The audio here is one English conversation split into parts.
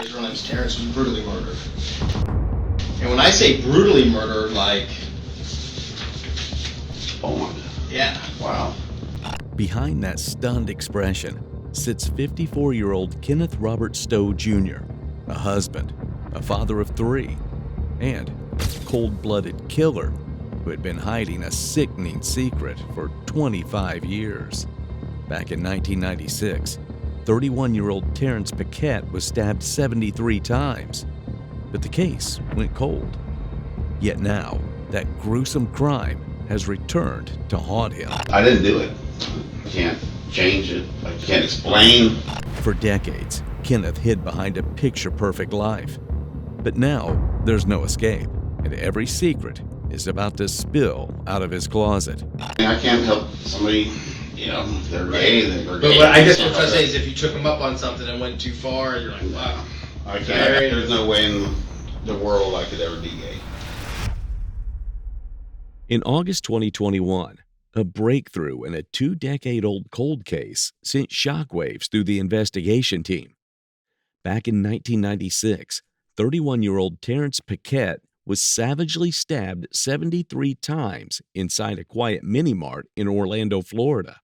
his real name's Terrance, was brutally murdered. And when I say brutally murdered, like... Oh, yeah. wow. Behind that stunned expression sits 54-year-old Kenneth Robert Stough Jr., a husband, a father of 3, and a cold-blooded killer who had been hiding a sickening secret for 25 years. Back in 1996, 31-year-old Terrance Paquette was stabbed 73 times, but the case went cold. Yet now, that gruesome crime has returned to haunt him. I didn't do it. I can't change it. I can't explain. For decades, Kenneth hid behind a picture-perfect life. But now, there's no escape, and every secret is about to spill out of his closet. I can't help somebody, if they're gay, then they're gay. But I guess what I'm trying to say is if you took him up on something and went too far, you're like, wow. I can't. There's no way in the world I could ever be gay. In August 2021, a breakthrough in a 2-decade-old cold case sent shockwaves through the investigation team. Back in 1996, 31-year-old Terrance Paquette was savagely stabbed 73 times inside a quiet mini-mart in Orlando, Florida.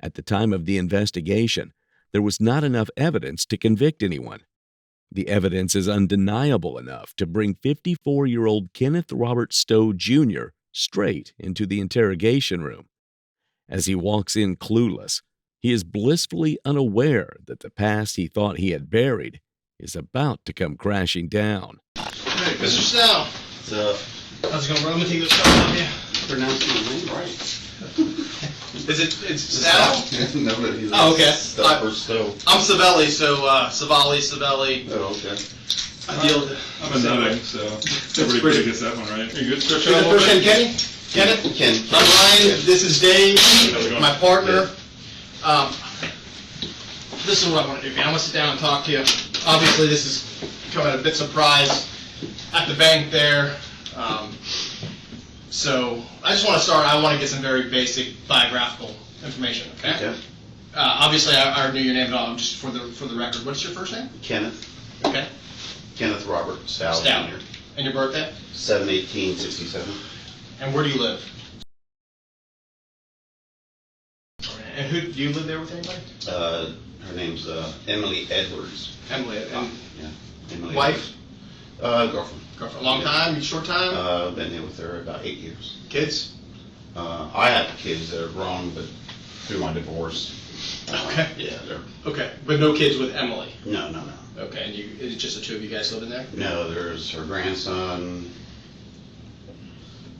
At the time of the investigation, there was not enough evidence to convict anyone. The evidence is undeniable enough to bring 54-year-old Kenneth Robert Stough Jr. straight into the interrogation room. As he walks in clueless, he is blissfully unaware that the past he thought he had buried is about to come crashing down. Hey, Mr. Stowe. What's up? How's it going, bro? I'm gonna take this stuff off you. Pronouncing your name right. It's Stowe? No, but he's okay. Stough or Stowe. I'm Savelli, so Savelli. Oh, okay. I deal with I'm a nubbing, so everybody gets that one right. Are you good? Stretch Who's out the a little first name, bit? Kenny? Ken. I'm Ryan. This is Dave, How's it going? my partner. This is what I want to do, man. I want to sit down and talk to you. Obviously, this is coming a bit surprise at the bank there. So I just want to start. I want to get some very basic biographical information. Okay. Okay. Obviously, I already knew your name, but just for the record, what's your first name? Kenneth. Okay. Kenneth Robert Stough Stough. Jr. And your birthday? 7/18/67. And where do you live? And who do you live there with anybody? Her name's Emily Edwards. Emily. And Yeah. Emily wife? Edwards. Girlfriend. Girlfriend. Long time? Short time? Been there with her about 8 years. Kids? I have kids that are grown, but through my divorce. Okay. Yeah, they're. Okay. But no kids with Emily? No. Okay. And it's just the two of you guys living there? No, there's her grandson.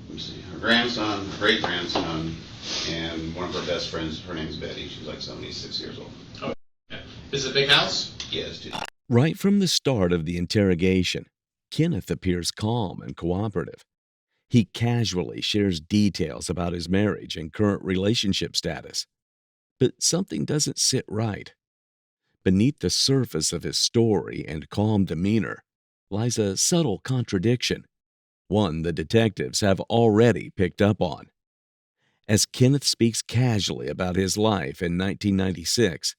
Let me see. Her grandson, her great-grandson, and one of her best friends. Her name's Betty. She's like 76 years old. Okay. Is it a big house? Yeah, it's 2. Right from the start of the interrogation, Kenneth appears calm and cooperative. He casually shares details about his marriage and current relationship status. But something doesn't sit right. Beneath the surface of his story and calm demeanor lies a subtle contradiction, one the detectives have already picked up on. As Kenneth speaks casually about his life in 1996,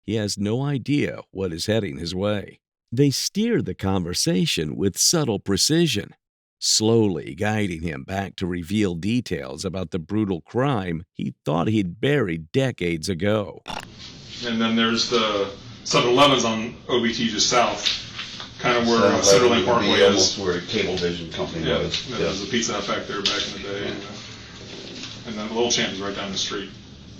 he has no idea what is heading his way. They steer the conversation with subtle precision, slowly guiding him back to reveal details about the brutal crime he thought he'd buried decades ago. And then there's the 7-Elevens on OBT just south, kind of where Centerlink Parkway is. Almost where Cablevision Company Yeah, was. there was a Pizza Hut back there back in the day. And then Little Champ is right down the street.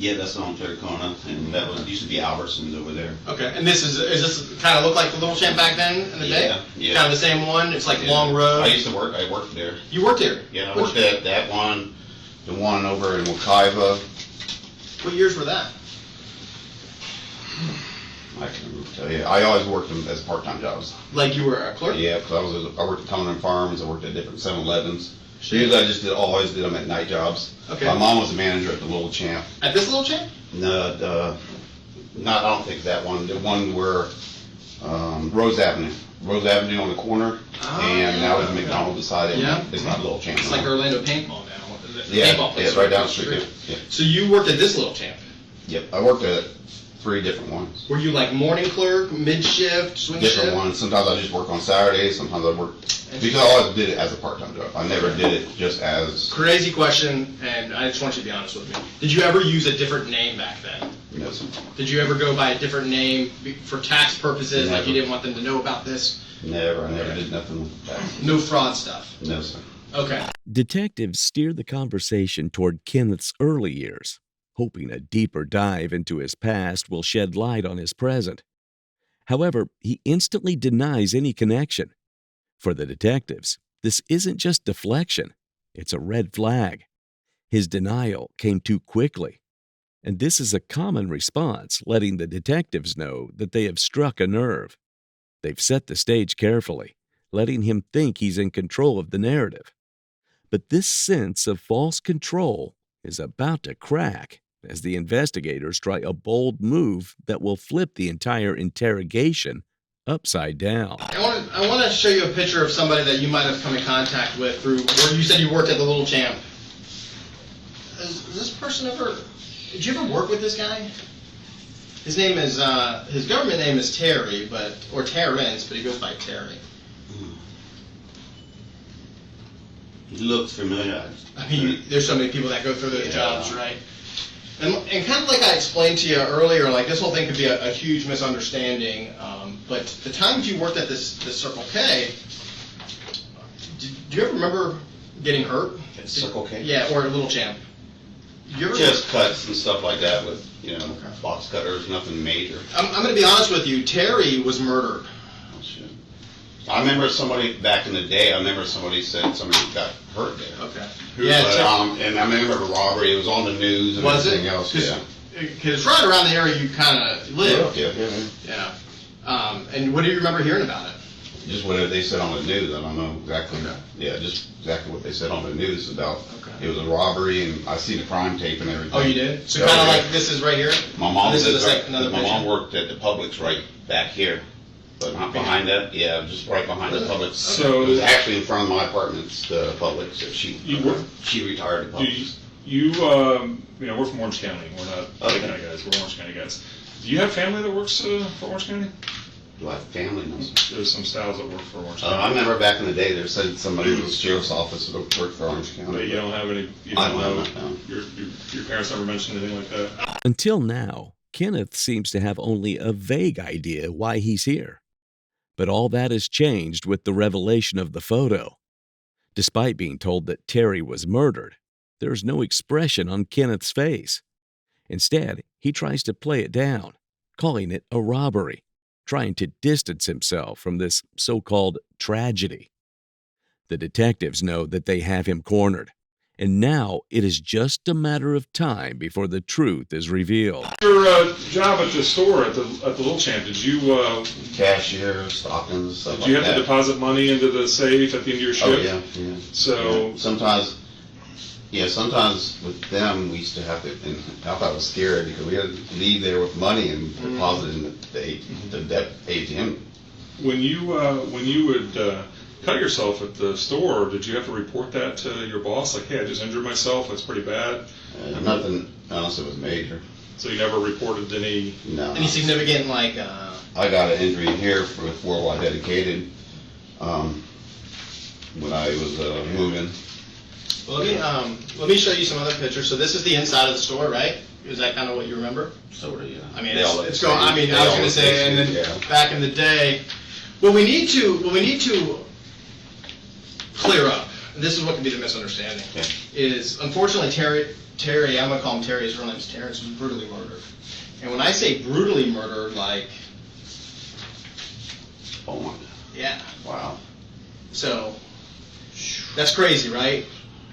Yeah, that's on Terracona, and that was used to be Albertsons over there. Okay. And is this kind of look like the Little Champ back then in the day? Yeah. Kind of the same one? It's like Yeah. long road? I worked there. You worked here? Yeah, I worked at that one, the one over in Wekiva. What years were that? I can remember tell you. I always worked them as part-time jobs. Like you were a clerk? Yeah, because I worked at Cumberland Farms, I worked at different 7-Elevens. Usually I just always did them at night jobs. Okay. My mom was a manager at the Little Champ. At this Little Champ? No, I don't think that one. The one where Rose Avenue on the corner, and now there's McDonald's beside it. Yeah. It's not Little Champ. It's like Orlando Paintball now. The Yeah, paintball place it's right down the street. Yeah. So you worked at this Little Champ? Yep, I worked at 3 different ones. Were you like morning clerk, mid-shift, swing Different shift? ones. Sometimes I just work on Saturdays. Sometimes I work, because I always did it as a part-time job. I never did it just as. Crazy question, and I just want you to be honest with me. Did you ever use a different name back then? No, sir. Did you ever go by a different name for tax purposes, like you Never. didn't want them to know about this? Never. I never did nothing like that. No fraud stuff? No, sir. Okay. Detectives steer the conversation toward Kenneth's early years, hoping a deeper dive into his past will shed light on his present. However, he instantly denies any connection. For the detectives, this isn't just deflection, it's a red flag. His denial came too quickly. And this is a common response, letting the detectives know that they have struck a nerve. They've set the stage carefully, letting him think he's in control of the narrative. But this sense of false control is about to crack as the investigators try a bold move that will flip the entire interrogation upside down. I want to show you a picture of somebody that you might have come in contact with through, where you said you worked at the Little Champ. Has this person ever, did you ever work with this guy? His name is, his government name is Terry, or Terrance, but he goes by Terry. He looks familiar. I mean, there's so many people that go through those jobs, right? And kind of like I explained to you earlier, like this whole thing could be a huge misunderstanding. But the times you worked at this Circle K, do you ever remember getting hurt? At Circle K? Yeah, or at Little Champ. You ever Just cuts and stuff like that with, Okay. box cutters, nothing major. I'm going to be honest with you. Terry was murdered. Oh, shit. I remember somebody back in the day, said somebody got hurt there. Okay. But, and I remember a robbery, it was on the news and Was everything it? else, yeah. Because right around the area you kind of live. Yeah. And what do you remember hearing about it? Just whatever they said on the news, I don't know exactly. Okay. Yeah, just exactly what they said on the news about. Okay. It was a robbery, and I seen the crime tape and everything. Oh, you did? So Yeah, kind of yeah. like this is right here? My mom This did is another my picture. mom worked at the Publix right back here, but not behind that. Yeah, just right behind the Publix. So- it was actually in front of my apartments, the Publix. She retired at Do Publix. we're from Orange County. We're not Okay. County guys. We're Orange County guys. Do you have family that works for Orange County? Do I have family? No. There's some styles that work for Orange County. I remember back in the day, there said somebody in the sheriff's office that worked for Orange County. But you don't have any. You I don't don't know. have that, no. Your parents never mentioned anything like that. Until now, Kenneth seems to have only a vague idea why he's here. But all that has changed with the revelation of the photo. Despite being told that Terry was murdered, there's no expression on Kenneth's face. Instead, he tries to play it down, calling it a robbery, trying to distance himself from this so-called tragedy. The detectives know that they have him cornered, and now it is just a matter of time before the truth is revealed. Your job at the store at the Little Champ, did you Cashier, stockings, stuff did like you have that. to deposit money into the safe at the end of your shift? Oh, yeah. So- Yeah. Sometimes with them, we used to have to, and I thought it was scary because we had to leave there with money and deposit in the ATM. When you would cut yourself at the store, did you have to report that to your boss? Like, hey, I just injured myself. That's pretty bad. Nothing, unless it was major. So you never reported any. No. Any significant, like, I got an injury here before I dedicated, when I was moving. well, let me show you some other pictures. So this is the inside of the store, right? Is that kind of what you remember? Sort of, yeah. I mean, They all look it's the going. same. I mean, They I was all going to look the say, same, and then yeah. back in the day, what we need to clear up. And this is what could be the misunderstanding. Okay. Is unfortunately Terry. I'm going to call him Terry. His real name is Terrance. Was brutally murdered. And when I say brutally murdered, like, Oh my, yeah. wow. So that's crazy, right?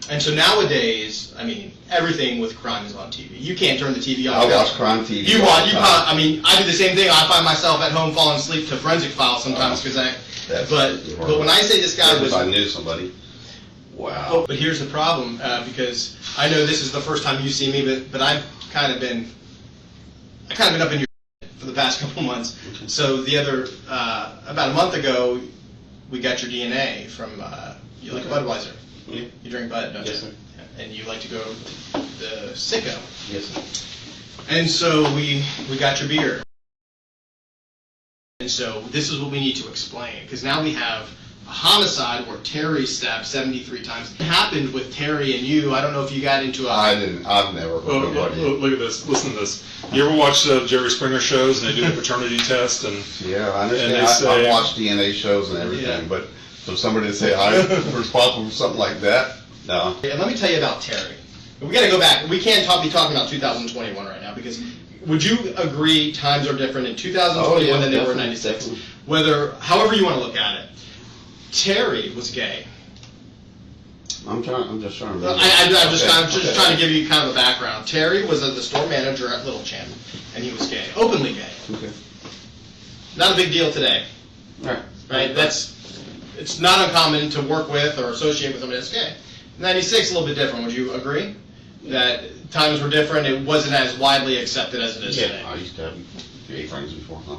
And so nowadays, I mean, everything with crime is on TV. You can't turn the TV off. I watch crime TV. You all watch. the You time. probably, I mean, I do the same thing. I find myself at home falling asleep to Forensic Files sometimes because That's But when I say this guy if was, I knew somebody. Wow. but here's the problem because I know this is the first time you see me, but I've kind of been up in your for the past couple months. So the other about a month ago, we got your DNA from you like Budweiser. Yeah. You drink Bud, don't Yes, you? sir. And you like to go the Sicko. Yes, sir. And so we got your beer. And so this is what we need to explain, because now we have a homicide where Terry stabbed 73 times. It happened with Terry and you. I don't know if you got into a... I've never heard nobody. Look at this. Listen to this. You ever watch Jerry Springer shows and they do the paternity test? And Yeah, I understand. And they say- I watch DNA shows and everything, Yeah. but for somebody to say I'm responsible for something like that, no. And let me tell you about Terry. We got to go back. We can't be talking about 2021 right now, because would you agree times are different in 2021 than they were in definitely, 96? definitely. However you want to look at it. Terry was gay. I'm just trying to remember. I'm just Okay. trying to give you kind of a background. Terry was the store manager at Little Champ, and he was gay, openly gay. Okay. Not a big deal today, Right. right? It's not uncommon to work with or associate with somebody that's gay. 96 a little bit different. Would you agree that times were different? It wasn't as widely accepted as it is today. Yeah, I used to have gay friends before, huh?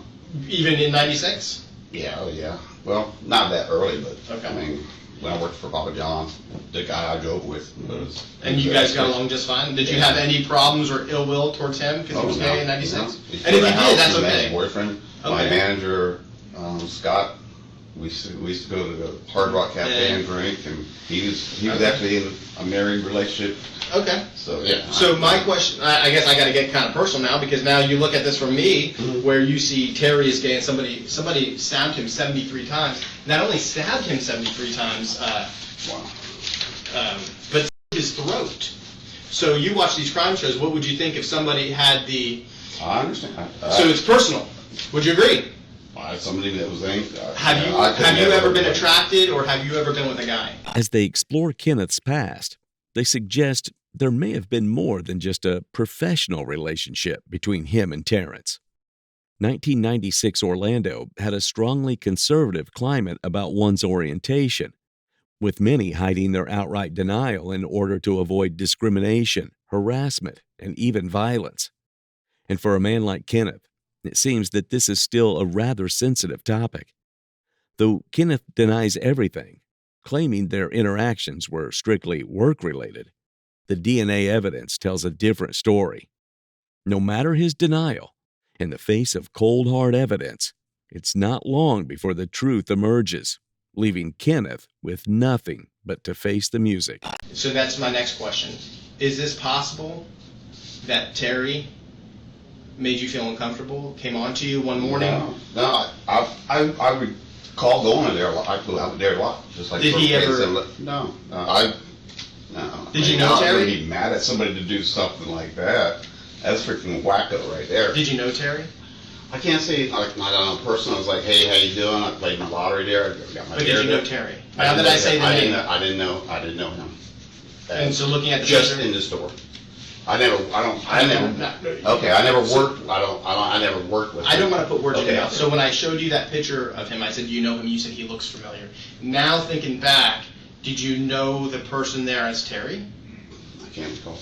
Even in 96? Yeah, oh yeah. Well, not that early, but Okay. I mean, when I worked for Papa John, the guy I drove with was. And you guys got along just fine? Did you have any problems or ill will towards him because he was gay in 96? No. And if you did, that's okay. My boyfriend, my Okay. manager, Scott, we used to go to the Hard Rock Cafe and drink, and he was Okay. actually in a married relationship. Okay. So yeah. So my question, I guess I got to get kind of personal now, because now you look at this from me, where you see Terry is gay and somebody stabbed him 73 times. Not only stabbed him 73 times, Wow. but his throat. So you watch these crime shows. What would you think if somebody had the? I understand. So it's personal. Would you agree? Somebody that was angry. Have you ever been attracted, or have you ever been with a guy? As they explore Kenneth's past, they suggest there may have been more than just a professional relationship between him and Terrance. 1996 Orlando had a strongly conservative climate about one's orientation, with many hiding their outright denial in order to avoid discrimination, harassment, and even violence. And for a man like Kenneth, it seems that this is still a rather sensitive topic. Though Kenneth denies everything, claiming their interactions were strictly work-related, the DNA evidence tells a different story. No matter his denial, in the face of cold hard evidence, it's not long before the truth emerges, leaving Kenneth with nothing but to face the music. So that's my next question. Is this possible that Terry made you feel uncomfortable, came on to you one morning? No, I would call going there a lot. I go out there a lot. Just like Did he ever? No. Did you know Terry? I wouldn't be mad at somebody to do something like that. That's freaking wacko right there. Did you know Terry? I can't say like not on a person. I was like, hey, how you doing? I played my lottery there. I got my But beer did you know there. Terry? Now that I say the name. I didn't know him. And so looking at the just picture- in the store. I never worked. I never worked with him. I don't want to put words in your Okay. mouth. So when I showed you that picture of him, I said, you know him? You said he looks familiar. Now thinking back, did you know the person there as Terry? I can't recall.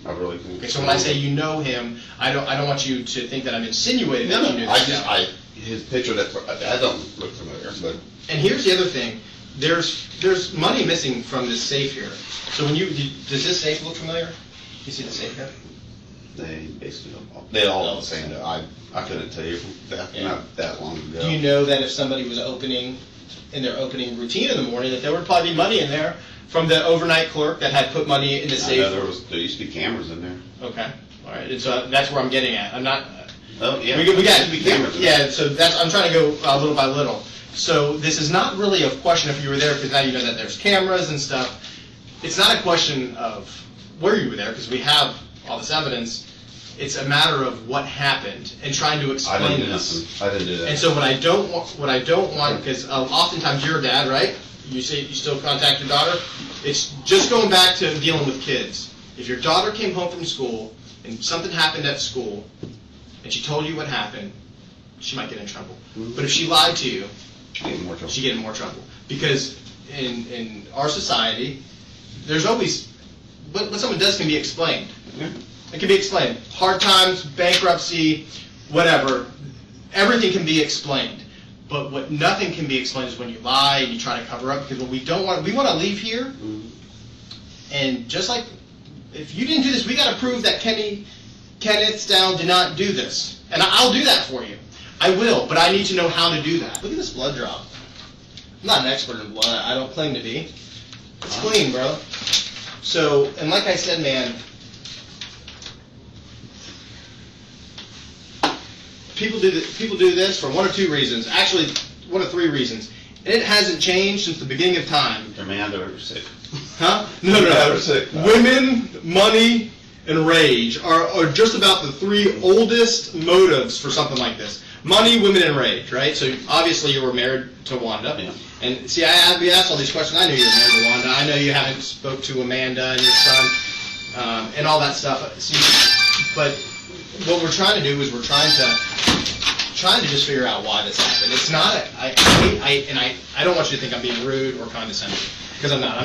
I really can't. Okay, so when I say you know him, I don't want you to think that I'm insinuating that you knew this guy. His picture that don't look familiar, but And here's the other thing. There's money missing from this safe here. So does this safe look familiar? You see the safe here? they basically they all look the same. I couldn't tell you not that long ago. Do you know that if somebody was opening in their opening routine in the morning, that there would probably be money in there from the overnight clerk that had put money in the I safe? know there used to be cameras in there. Okay, all right. And so that's where I'm getting at. I'm not. Oh yeah, We got there used to be cameras in there. yeah. So I'm trying to go little by little. So this is not really a question if you were there, because now you know that there's cameras and stuff. It's not a question of where you were there, because we have all this evidence. It's a matter of what happened and trying to explain I didn't do this. nothing. I didn't do that. And so what I don't want, because oftentimes you're a dad, right? You say you still contact your daughter. It's just going back to dealing with kids. If your daughter came home from school and something happened at school, and she told you what happened, she might get in trouble. But if she lied to you, She get in more trouble. she get in more trouble. Because in our society, there's always what someone does can be explained. Yeah. It can be explained. Hard times, bankruptcy, whatever. Everything can be explained. But what nothing can be explained is when you lie and you try to cover up. Because what we want to leave here. And just like if you didn't do this, we got to prove that Kenny Kenneth Stough did not do this. And I'll do that for you. I will, but I need to know how to do that. Look at this blood drop. I'm not an expert in blood. I don't claim to be. It's clean, bro. So, and like I said, man, people do this for one of two reasons. Actually, one of three reasons. And it hasn't changed since the beginning of time. Amanda or sick. Huh? No. Or sick. Women, money, and rage are just about the three oldest motives for something like this. Money, women, and rage, right? So obviously you were married to Wanda. Yeah. And see, we asked all these questions. I knew you were married to Wanda. I know you haven't spoke to Amanda and your son and all that stuff. See, but what we're trying to do is we're trying to just figure out why this happened. It's not. I don't want you to think I'm being rude or condescending, because I'm not.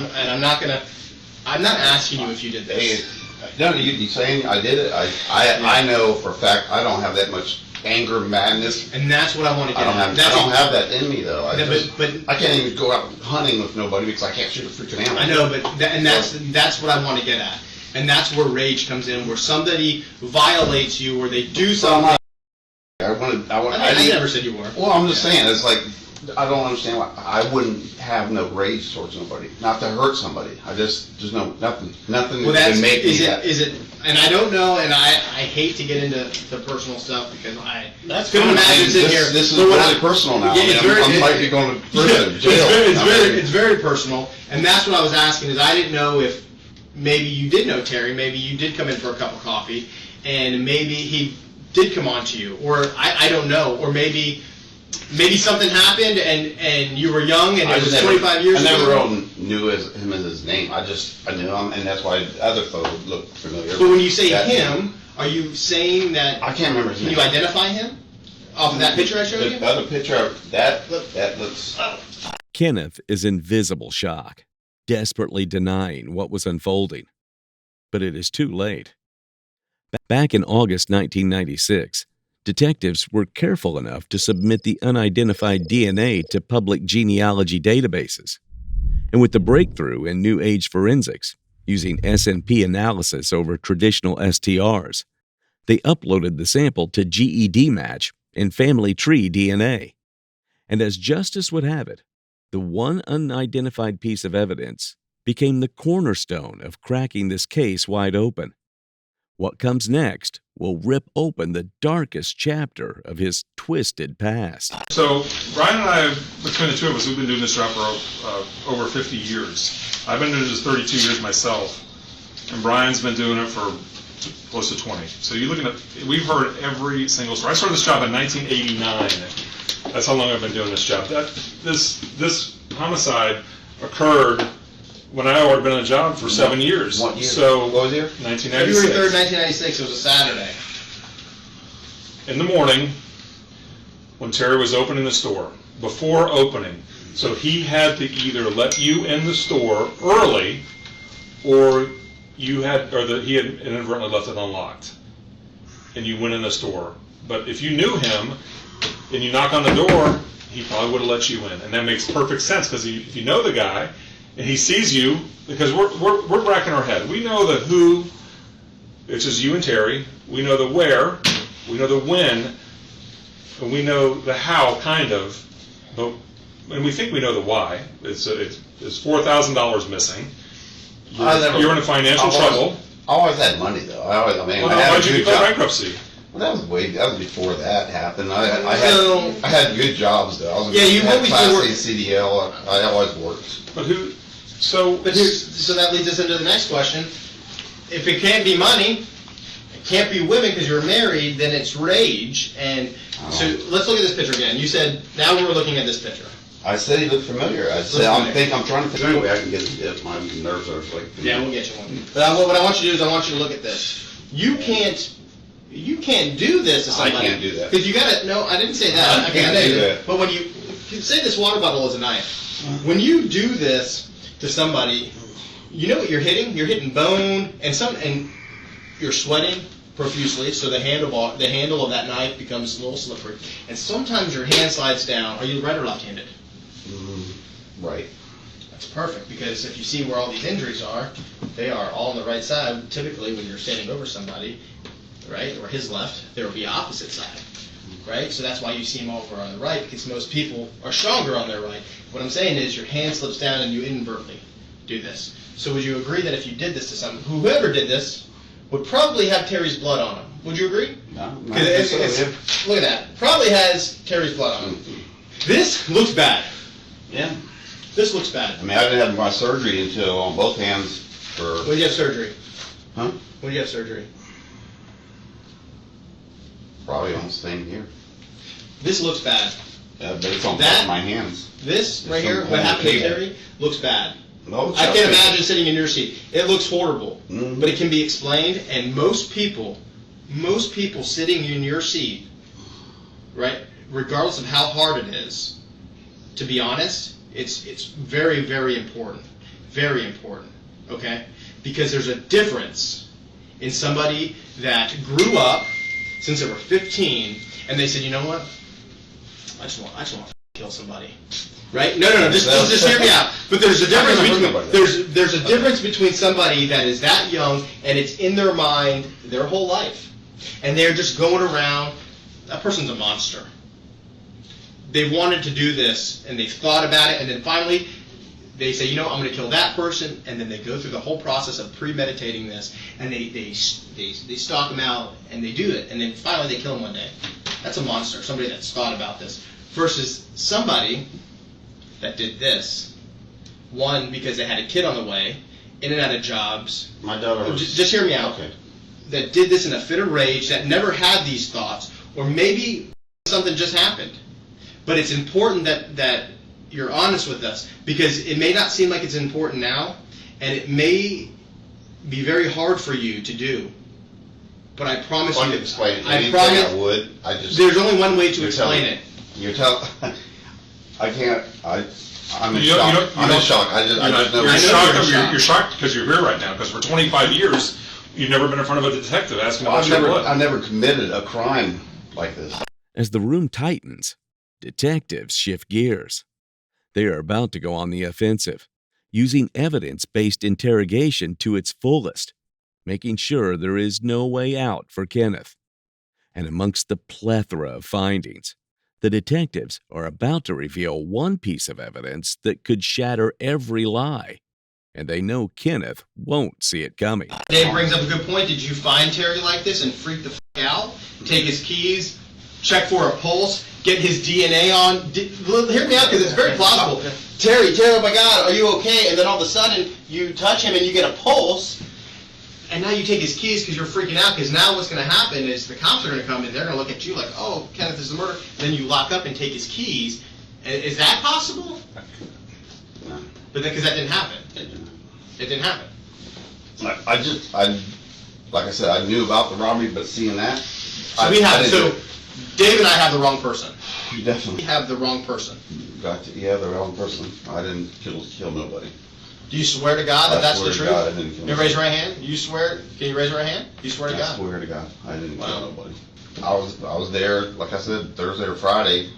I'm not asking you if you did this. No, you saying I did it. I know for a fact I don't have that much anger, madness. And that's what I want to get I don't have that in me though. But I can't even go out hunting with nobody because I can't shoot a freaking animal. I know, but that's what I want to get at, and that's where rage comes in, where somebody violates you, or they do something. I never said you were. Well, I'm just saying, it's like, I don't understand why I wouldn't have no rage towards nobody, not to hurt somebody. There's nothing Well, that can make me that. Is it, and I don't know, and I hate to get into the personal stuff because That's couldn't fine. imagine sitting here. This is but what really personal now. Yeah, I might be going to prison, jail. It's very personal, and that's what I was asking, is I didn't know if maybe you did know Terry, maybe you did come in for a cup of coffee, and maybe he did come on to you, or I don't know, or maybe something happened and you were young and it was 25 years ago. I never really knew him as his name. I knew him, and that's why other folks look familiar. But when you say him, are you saying that? I can't remember his name. Can you identify him off of that picture I showed you? The other picture, that looks. Kenneth is in visible shock, desperately denying what was unfolding. But it is too late. Back in August 1996, detectives were careful enough to submit the unidentified DNA to public genealogy databases. And with the breakthrough in new age forensics, using SNP analysis over traditional STRs, they uploaded the sample to GED match and family tree DNA. And as justice would have it, the one unidentified piece of evidence became the cornerstone of cracking this case wide open. What comes next will rip open the darkest chapter of his twisted past. So Brian and I, between the two of us, we've been doing this job for over 50 years. I've been doing this 32 years myself, and Brian's been doing it for close to 20. So you're looking at, we've heard every single story. I started this job in 1989. That's how long I've been doing this job. This homicide occurred when I had been on a job for 7 years. What year? So, what was the year? 1996. February 3rd, 1996, it was a Saturday. In the morning, when Terry was opening the store, before opening, so he had to either let you in the store early, or he had inadvertently left it unlocked, and you went in the store. But if you knew him, and you knock on the door, he probably would have let you in, and that makes perfect sense, because if you know the guy, and he sees you, because we're racking our head. We know the who, which is you and Terry. We know the where. We know the when. And we know the how, kind of. And we think we know the why. It's $4,000 missing. You're in a financial trouble. I always had money though. Why'd you declare bankruptcy? Well, that was before that happened. I had good jobs though. You had always Class worked. A CDL. I always worked. But who? So that leads us into the next question. If it can't be money, it can't be women because you're married, then it's rage. And so let's look at this picture again. You said, now we're looking at this picture. I said he looked familiar. I'm trying to think of any way I can get it. My nerves are like. Yeah, we'll get you one. But what I want you to do is I want you to look at this. You can't do this to somebody. I can't do that. Because you gotta, no, I didn't say that. I can't do that. But when you say this water bottle is a knife, when you do this to somebody, you know what you're hitting? You're hitting bone, and you're sweating profusely, so the handle of that knife becomes a little slippery. And sometimes your hand slides down. Are you right or left-handed? Right. That's perfect, because if you see where all these injuries are, they are all on the right side. Typically, when you're standing over somebody, right, or his left, there will be opposite side, right? So that's why you see him over on the right, because most people are stronger on their right. What I'm saying is your hand slips down and you inadvertently do this. So would you agree that if you did this to someone, whoever did this would probably have Terry's blood on him? Would you agree? No, Look at that. Probably has Terry's blood on him. This looks bad. Yeah. This looks bad. I mean, I didn't have my surgery until on both hands for. When did you have surgery? Huh? When did you have surgery? Probably almost the same here. This looks bad. Yeah, but it's on both of my hands. This right It's here, on what the happened to table. Terry, looks bad. No, it's I not can't good. imagine sitting in your seat. It looks horrible, Mhm. but it can be explained. And most people sitting in your seat, right, regardless of how hard it is, to be honest, it's very, very important. Very important, okay? Because there's a difference in somebody that grew up since they were 15, and they said, you know what? I just want to kill somebody. Right? No, just hear me out. But there's a difference between there's a difference between somebody that is that young and it's in their mind their whole life, and they're just going around. That person's a monster. They wanted to do this, and they've thought about it, and then finally they say, you know, I'm going to kill that person, and then they go through the whole process of premeditating this, and they stalk them out, and they do it, and then finally they kill them one day. That's a monster. Somebody that's thought about this versus somebody that did this. One, because they had a kid on the way, in and out of jobs. My daughter was. Just hear me out. Okay. That did this in a fit of rage, that never had these thoughts, or maybe something just happened. But it's important that you're honest with us, because it may not seem like it's important now, and it may be very hard for you to do. But I promise I you, could explain I anything promise. I would. I just. There's only one way to You're explain telling- it. You're telling. I'm in You shock. don't- I'm in shock. I just know. You're I know shocked. you're shocked. You're shocked because you're here right now. Because for 25 years, you've never been in front of a detective asking about your blood. I never committed a crime like this. As the room tightens, detectives shift gears. They are about to go on the offensive, using evidence-based interrogation to its fullest, making sure there is no way out for Kenneth. And amongst the plethora of findings, the detectives are about to reveal one piece of evidence that could shatter every lie, and they know Kenneth won't see it coming. Dave brings up a good point. Did you find Terry like this and freak the out? Take his keys, check for a pulse, get his DNA on? Hear me out, because it's very plausible. Terry, oh my God, are you okay? And then all of a sudden, you touch him and you get a pulse, and now you take his keys because you're freaking out, because now what's going to happen is the cops are going to come and they're going to look at you like, oh, Kenneth is the murderer. Then you lock up and take his keys. Is that possible? No. But because that didn't happen. It didn't happen. I like I said, I knew about the robbery, but seeing that, So Dave and I have the wrong person. You We definitely have the wrong person. got to, yeah, the wrong person. I didn't kill nobody. Do you swear to God that I that's swear the to truth? God I didn't kill You raise your right hand? You swear? Can you raise your right hand? You swear to I God? swear to God, I didn't Wow. kill nobody. I was there, like I said, Thursday or Friday,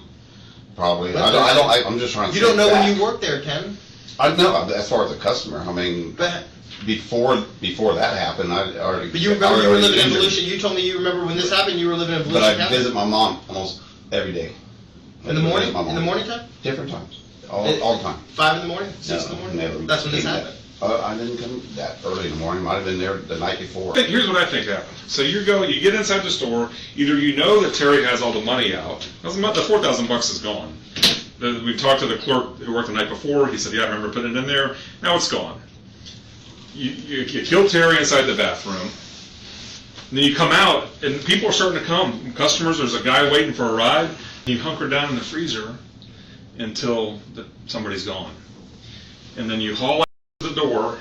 probably. But I'm just trying to. You don't know back. when you worked there, Ken. I know as far as a customer. I mean, But before that happened, I already. you remember you were living in injured. Volusia. You told me you remember when this happened. You were living in Volusia But I County. visit my mom almost every day. In the I morning? visit my mom. In the morning time? Different times, all the time. 5 in the morning? 6 in the No, morning? never. That's when this came happened. I didn't come that early in the morning. Might have been there the night before. Here's what I think happened. So you get inside the store. Either you know that Terry has all the money out. The $4,000 is gone. We talked to the clerk who worked the night before. He said, "Yeah, I remember putting it in there. Now it's gone." You killed Terry inside the bathroom. And then you come out, and people are starting to come. Customers, there's a guy waiting for a ride. You hunker down in the freezer until somebody's gone. And then you haul out the door.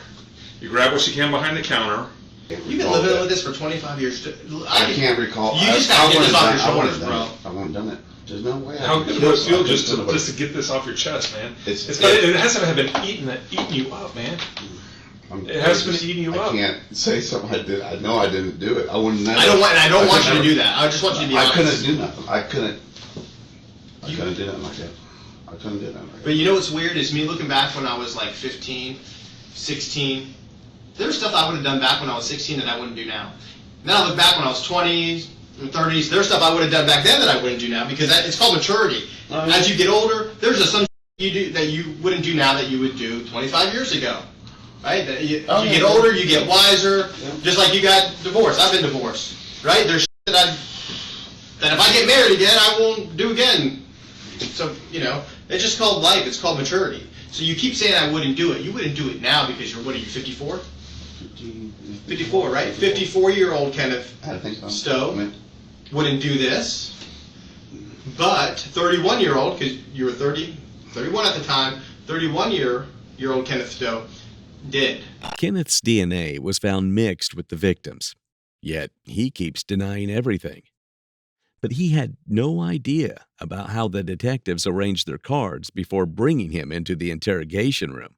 You grab what you can behind the counter. You've been living with this for 25 years. I can't recall. You just got to get this off your shoulders, I bro. wouldn't have done it. There's no way. How good would it feel just to get this off your chest, man? It has to have been eating you up, man. It has been eating you up. I can't say something I did. I know I didn't do it. I wouldn't. Never, I don't want you to do that. I just want you to be honest. I couldn't do nothing. I couldn't do nothing like that. I couldn't do nothing like that. But you know what's weird is me looking back when I was like 15, 16. There's stuff I would have done back when I was 16 that I wouldn't do now. Then I look back when I was 20s and 30s. There's stuff I would have done back then that I wouldn't do now because it's called maturity. As you get older, there's just some you do that you wouldn't do now that you would do 25 years ago. Right? You get older, you get wiser. Just like you got divorced. I've been divorced. Right? There's that if I get married again, I won't do again. So, it's just called life. It's called maturity. So you keep saying I wouldn't do it. You wouldn't do it now because you're, what are you, 54? 54, right? 54-year-old Kenneth Stowe wouldn't do this. But 31-year-old, because you were 31 at the time, 31-year-old Kenneth Stowe did. Kenneth's DNA was found mixed with the victim's, yet he keeps denying everything. But he had no idea about how the detectives arranged their cards before bringing him into the interrogation room.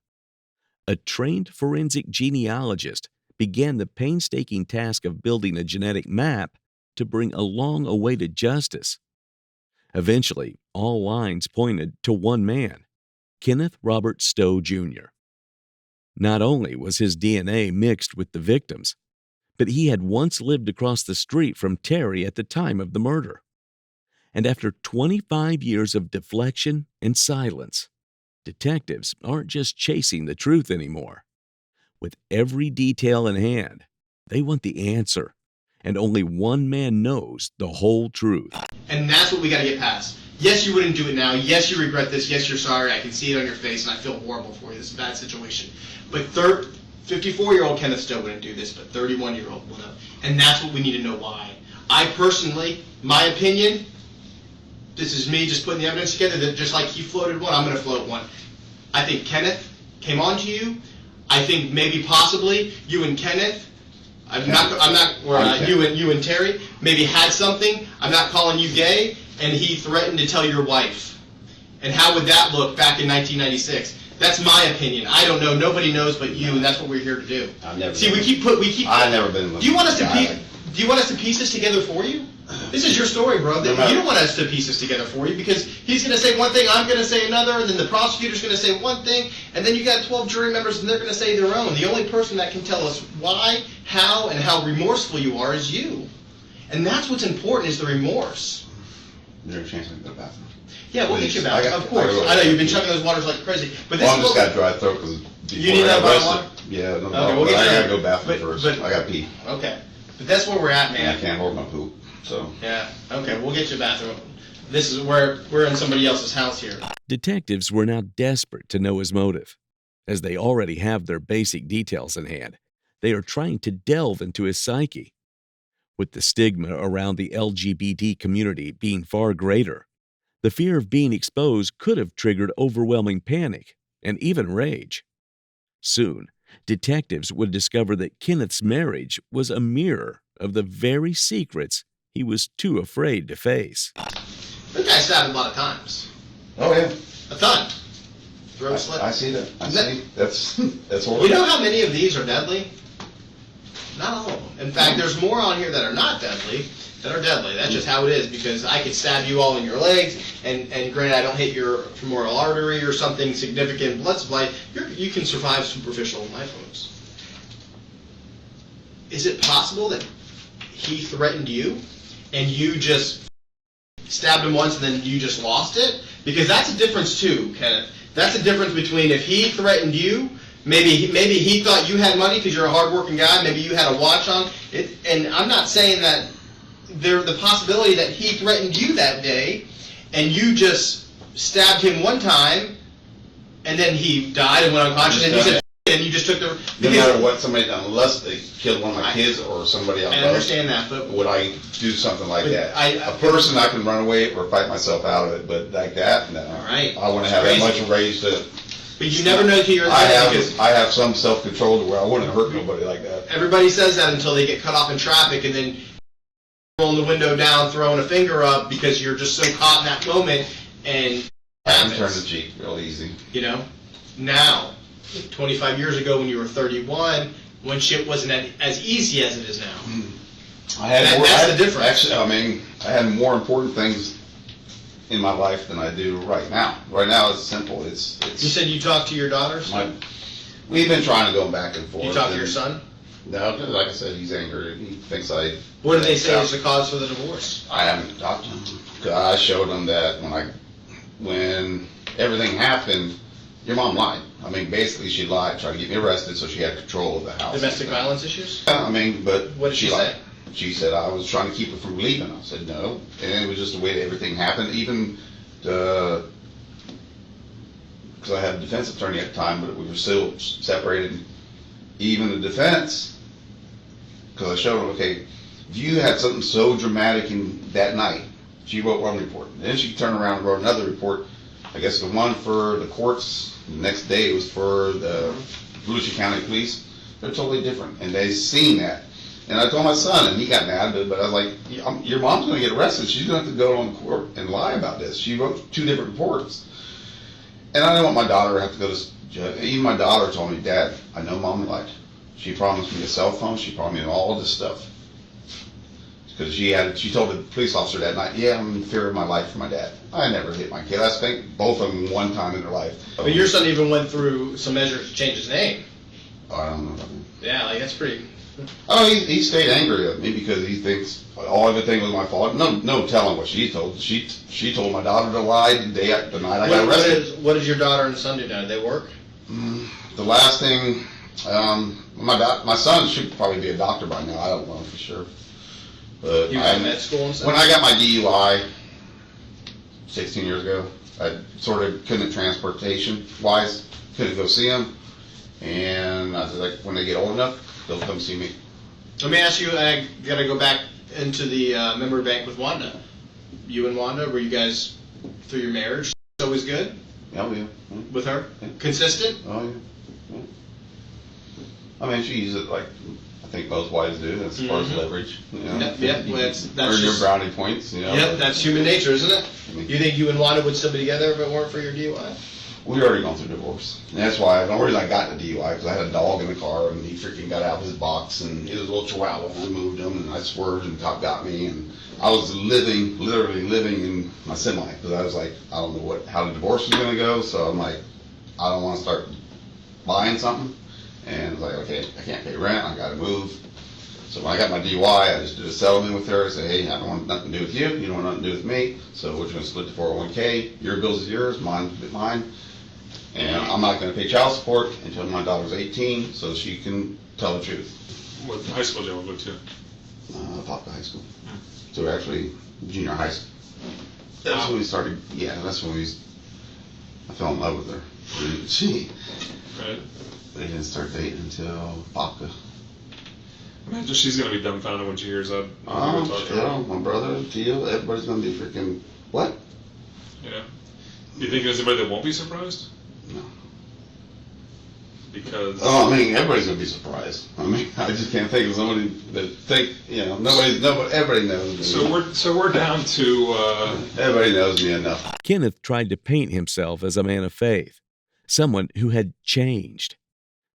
A trained forensic genealogist began the painstaking task of building a genetic map to bring a long-awaited justice. Eventually, all lines pointed to one man, Kenneth Robert Stough, Jr. Not only was his DNA mixed with the victim's, but he had once lived across the street from Terry at the time of the murder. And after 25 years of deflection and silence, detectives aren't just chasing the truth anymore. With every detail in hand, they want the answer, and only one man knows the whole truth. And that's what we got to get past. Yes, you wouldn't do it now. Yes, you regret this. Yes, you're sorry. I can see it on your face, and I feel horrible for you. This is a bad situation. But 54-year-old Kenneth Stowe wouldn't do this, but 31-year-old would have. And that's what we need to know why. I personally, my opinion, this is me just putting the evidence together, that just like he floated one, I'm going to float one. I think Kenneth came on to you. I think maybe possibly you and Kenneth, you and Terry maybe had something. I'm not calling you gay, and he threatened to tell your wife. And how would that look back in 1996? That's my opinion. I don't know. Nobody knows but you, and that's what we're here to do. I've never. See, I've never been with. Do you want us to piece this together for you? This is your story, bro. You don't want us to piece this together for you because he's going to say one thing, I'm going to say another, and then the prosecutor's going to say one thing, and then you got 12 jury members, and they're going to say their own. The only person that can tell us why, how, and how remorseful you are is you. And that's what's important, is the remorse. Is there a chance I can go to the bathroom? Yeah, we'll get you back. Of course. I know you've been chugging those waters like crazy. But this I just got dry throat because you need that bottle of water? Yeah, no, okay, we'll get I gotta go bathroom first. I gotta pee. Okay, but that's where we're at, man. And I can't hold my poop, so. Yeah. Okay, we'll get you a bathroom. This is where we're in somebody else's house here. Detectives were now desperate to know his motive. As they already have their basic details in hand, they are trying to delve into his psyche. With the stigma around the LGBT community being far greater, the fear of being exposed could have triggered overwhelming panic and even rage. Soon, detectives would discover that Kenneth's marriage was a mirror of the very secrets he was too afraid to face. This guy stabbed a lot of times. Oh yeah. A ton. Throat slit. I see that. I see. That's horrible. You know how many of these are deadly? Not all of them. In fact, there's more on here that are not deadly that are deadly. That's just how it is, because I could stab you all in your legs, and granted, I don't hit your femoral artery or something significant blood supply. You can survive superficial knife wounds. Is it possible that he threatened you, and you just stabbed him once, and then you just lost it? Because that's a difference too, Kenneth. That's a difference between if he threatened you. Maybe he thought you had money because you're a hardworking guy. Maybe you had a watch on. And I'm not saying that there's the possibility that he threatened you that day, and you just stabbed him one time, and then he died and went unconscious, and you said, and you just took the. No matter what somebody done, unless they killed one of my kids or somebody else. I understand that, but would I do something like that? A person I can run away or fight myself out of it, but like that, no. All right. I want to have that much rage to. But you never know till you're I have some self-control to where I wouldn't hurt nobody like that. Everybody says that until they get cut off in traffic, and then rolling the window down, throwing a finger up because you're just so caught in that moment, and I can turn the Jeep real easy. You know, now, 25 years ago when you were 31, when shit wasn't as easy as it is now. That's the difference. Actually, I mean, I had more important things in my life than I do right now. Right now it's simple. It's You said you talked to your daughters? We've been trying to go back and forth. You talk to your son? No, like I said, he's angry. He thinks I. What do they say is the cause for the divorce? I haven't talked to him. 'Cause I showed him that when everything happened, your mom lied. I mean, basically she lied, tried to get me arrested, so she had control of the house. Domestic violence issues? I mean, but What did she lied. say? She said I was trying to keep her from leaving. I said no, and it was just the way that everything happened. Even because I had a defense attorney at the time, but we were still separated. Even the defense, because I showed him, okay, if you had something so dramatic in that night, she wrote one report. Then she turned around and wrote another report. I guess the one for the courts, the next day it was for the Volusia County Police. They're totally different, and they seen that. And I told my son, and he got mad, but I was like, your mom's going to get arrested. She's going to have to go on court and lie about this. She wrote 2 different reports. And I didn't want my daughter to have to go to judge. Even my daughter told me, Dad, I know Mom lied. She promised me a cell phone. She promised me all this stuff. Because she told the police officer that night, yeah, I'm in fear of my life for my dad. I never hit my kid. I spanked both of them one time in their life. But your son even went through some measures to change his name. Oh, I don't know about that. Yeah, like that's pretty. Oh, he stayed angry at me because he thinks everything was my fault. No telling what she told. She told my daughter to lie the night I got arrested. What does your daughter and son do now? Do they work? The last thing, my son should probably be a doctor by now. I don't know for sure. But You got med school and stuff? when I got my DUI 16 years ago, I sort of couldn't transportation wise, couldn't go see him. And I was like, when they get old enough, they'll come see me. Let me ask you, I got to go back into the memory bank with Wanda. You and Wanda, were you guys, through your marriage, always good Oh, yeah. with her? Yeah. Consistent? Oh, yeah. I mean, she uses it like I think most wives do, as far as leverage. You know? Yep. Well, that's earn your just, brownie points. You know? Yep, that's human nature, isn't it? You think you and Wanda would still be together if it weren't for your DUI? We already gone through divorce. And that's why the only reason I got in the DUI because I had a dog in the car and he freaking got out of his box and he was a little chihuahua and I moved him and I swerved and the cop got me and I was literally living in my semi because I was like, I don't know how the divorce was going to go, so I'm like, I don't want to start buying something. And I was like, okay, I can't pay rent, I got to move. So when I got my DUI, I just did a settlement with her. I said, hey, I don't want nothing to do with you. You don't want nothing to do with me. So we're just going to split the 401k. Your bills is yours, mine is mine. And I'm not going to pay child support until my daughter's 18 so she can tell the truth. What high school did you go to? Popka High School. So we're actually junior high school. That's when we started, that's when I fell in love with her. Right. But I didn't start dating until Popka. Imagine she's going to be dumbfounded when she hears that. My brother, Tio, everybody's going to be freaking, what? Yeah. Do you think there's anybody that won't be surprised? No. Because... Oh, I mean, everybody's going to be surprised. I mean, I just can't think of somebody that everybody knows me. So we're down to... Everybody knows me enough. Kenneth tried to paint himself as a man of faith, someone who had changed.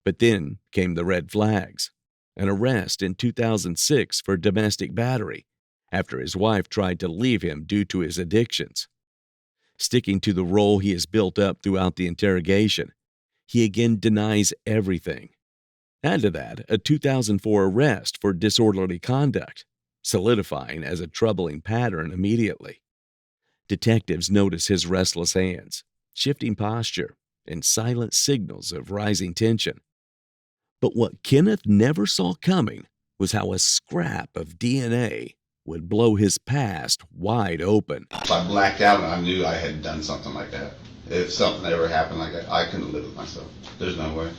But then came the red flags. An arrest in 2006 for domestic battery after his wife tried to leave him due to his addictions. Sticking to the role he has built up throughout the interrogation, he again denies everything. Add to that a 2004 arrest for disorderly conduct, solidifying as a troubling pattern immediately. Detectives notice his restless hands, shifting posture, and silent signals of rising tension. But what Kenneth never saw coming was how a scrap of DNA would blow his past wide open. If I blacked out and I knew I had done something like that, if something ever happened like that, I couldn't live with myself. There's no way.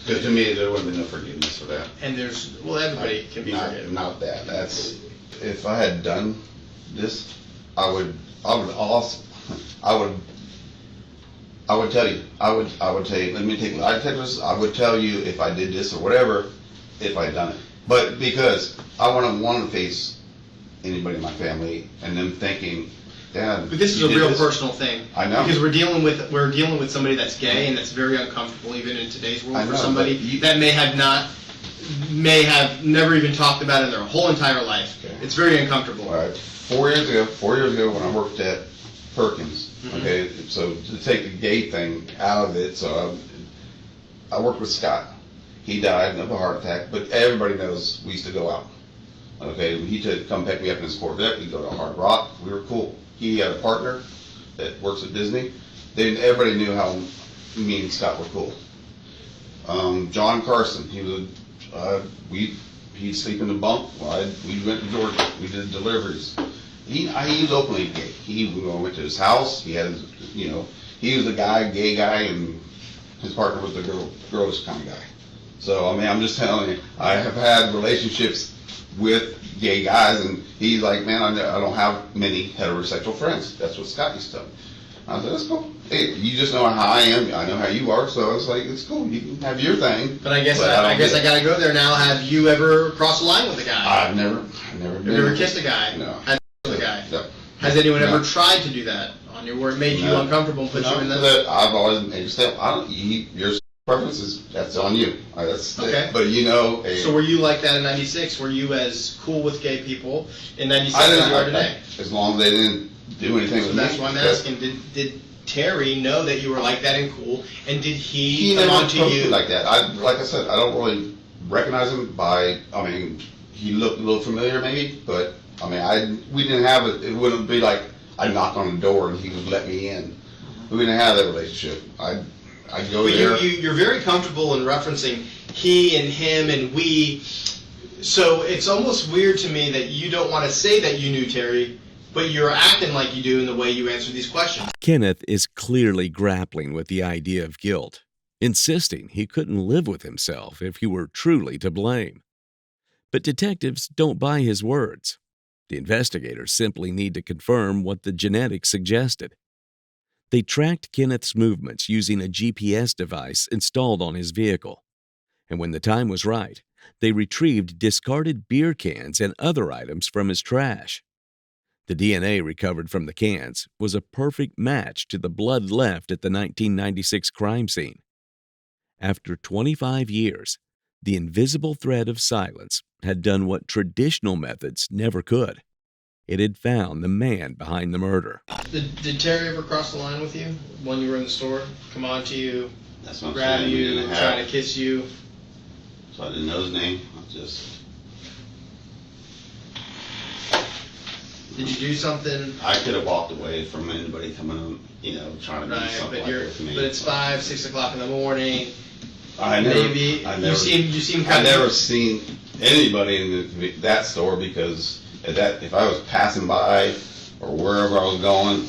Because to me, there would have been no forgiveness for that. And everybody can be forgiven. Not that. If I had done this, I would tell you. I would tell you, let me take lie detectors. I would tell you if I did this or whatever, if I had done it. But because I wouldn't want to face anybody in my family and them thinking, Dad. But this is a real personal thing. I know. Because we're dealing with somebody that's gay and that's very uncomfortable even in today's world for somebody that may have never even talked about it in their whole entire life. Okay. It's very uncomfortable. All right. 4 years ago when I worked at Perkins, okay, so to take the gay thing out of it, so I worked with Scott, He died of a heart attack, but everybody knows we used to go out. Okay, he took come pick me up in his Corvette. We'd go to Hard Rock. We were cool. He had a partner that works at Disney. Everybody knew how me and Scott were cool. John Carson, he'd sleep in the bunk. We went to Georgia. We did deliveries. He was openly gay. We went to his house. He had, he was a gay guy, and his partner was the girlish kind of guy. So, I mean, I'm just telling you, I have had relationships with gay guys, and he's like, man, I don't have many heterosexual friends. That's what Scott used to tell me. I said, that's cool. Hey, you just know how I am. I know how you are. So it's like, it's cool. You can have your thing. But I guess I gotta go there now. Have you ever crossed the line with a guy? I've never Have you ever kissed a guy? No. Had sex with a guy? No. Has anyone No. ever tried to do that on you, where it made you uncomfortable and put you in that? I've always made a step. Your preferences, that's on you. That's Okay. But So were you like that in '96? Were you as cool with gay people in '96 I as didn't, you are today? as long as they didn't do anything So with me. that's why I'm asking. Did Terry know that you were like that and cool? And did he come never on to approached you me like that. Like I said, I don't really recognize him he looked a little familiar maybe, but we didn't have it. It wouldn't be like I knocked on the door and he would let me in. We didn't have that relationship. I'd go But there. you're very comfortable in referencing he and him and we. So it's almost weird to me that you don't want to say that you knew Terry, but you're acting like you do in the way you answer these questions. Kenneth is clearly grappling with the idea of guilt, insisting he couldn't live with himself if he were truly to blame. But detectives don't buy his words. The investigators simply need to confirm what the genetics suggested. They tracked Kenneth's movements using a GPS device installed on his vehicle. And when the time was right, they retrieved discarded beer cans and other items from his trash. The DNA recovered from the cans was a perfect match to the blood left at the 1996 crime scene. After 25 years, the invisible thread of silence had done what traditional methods never could. It had found the man behind the murder. Did Terry ever cross the line with you when you were in the store? Come on to you, That's what I'm grab saying. We you, didn't try have- to kiss you? So I didn't know his name. Did you do something? I could have walked away from anybody coming on, trying to do Right, something but like that to me. but it's 5, 6 o'clock in the morning. I You seem kind I of. never seen anybody in that store because if I was passing by or wherever I was going,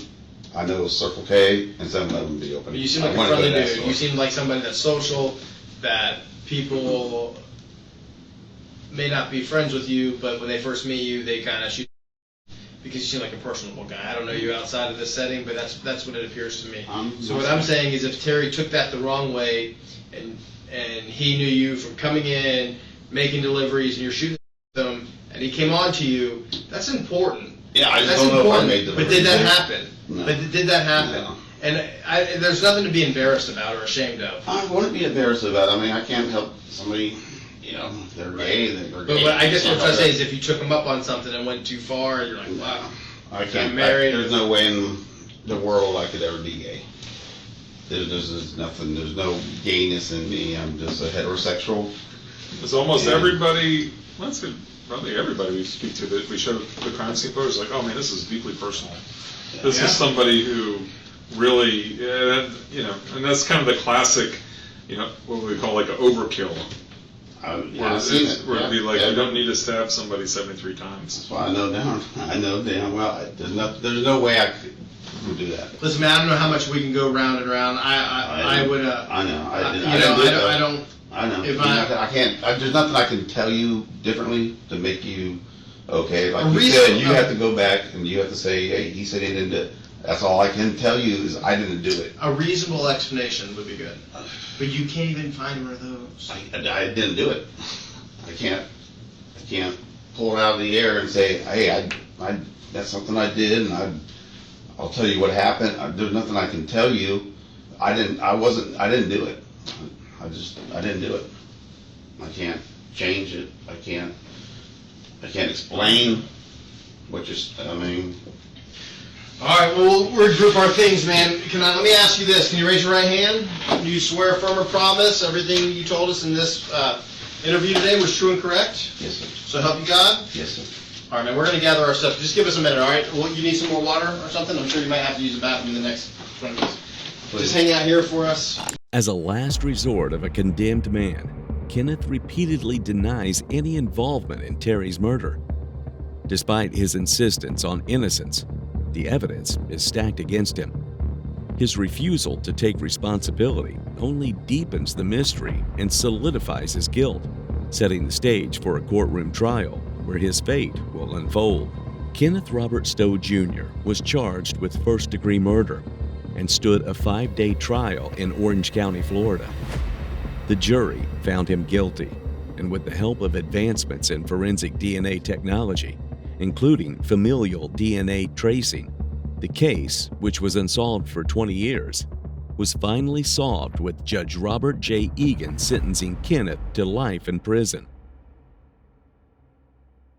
I know it was Circle K and some of them would be open. You seem like I a wanted to go friendly to that dude. store. You seem like somebody that's social, that people may not be friends with you, but when they first meet you, they kind of shoot because you seem like a personable guy. I don't know you outside of this setting, but that's what it appears to me. So what I'm saying is, if Terry took that the wrong way, and he knew you from coming in, making deliveries, and you're shooting them, and he came on to you, that's important. Yeah, I just That's don't know if I important. made the But did that happen? No. But did that happen? No. And there's nothing to be embarrassed about or ashamed of. I wouldn't be embarrassed about it. I can't help somebody, they're gay, they're But gay. I guess what I'm trying to say Can't is, if you took them up on something and went too far, you're like, help wow. that. I can't. married. There's no way in the world I could ever be gay. There's nothing. There's no gayness in me. I'm just a heterosexual. It's almost Yeah. everybody, let's say probably everybody we speak to that we show the crime scene photos, like, oh man, this is deeply personal. This Yeah. is somebody who really, and that's kind of the classic, what we call like an overkill. Where I've seen it. where it'd be like, Yeah. you don't need to stab somebody 73 times. That's why I know damn well. There's no way I could do that. Listen, man, I don't know how much we can go round and round. I would. I know. I don't. I know. If I can't. There's nothing I can tell you differently to make you okay. Like A you reason- said, you have to go back and you have to say, hey, he said he didn't do it. That's all I can tell you is I didn't do it. A reasonable explanation would be good, but you can't even find one of those. I didn't do it. I can't pull it out of the air and say, hey, I that's something I did, and I'll tell you what happened. There's nothing I can tell you. I didn't do it. I didn't do it. I can't change it. I can't explain what All right, well, we'll regroup our things, man. Let me ask you this. Can you raise your right hand? Do you swear, affirm, or promise everything you told us in this interview today was true and correct? Yes, sir. So help you God? Yes, sir. All right, man, we're going to gather our stuff. Just give us a minute, all right? Well, you need some more water or something? I'm sure you might have to use the bathroom in the next 20 minutes. Just hang out here for us. As a last resort of a condemned man, Kenneth repeatedly denies any involvement in Terry's murder. Despite his insistence on innocence, the evidence is stacked against him. His refusal to take responsibility only deepens the mystery and solidifies his guilt, setting the stage for a courtroom trial where his fate will unfold. Kenneth Robert Stough Jr. was charged with first-degree murder and stood a 5-day trial in Orange County, Florida. The jury found him guilty, and with the help of advancements in forensic DNA technology, including familial DNA tracing, the case, which was unsolved for 20 years, was finally solved with Judge Robert J. Egan sentencing Kenneth to life in prison.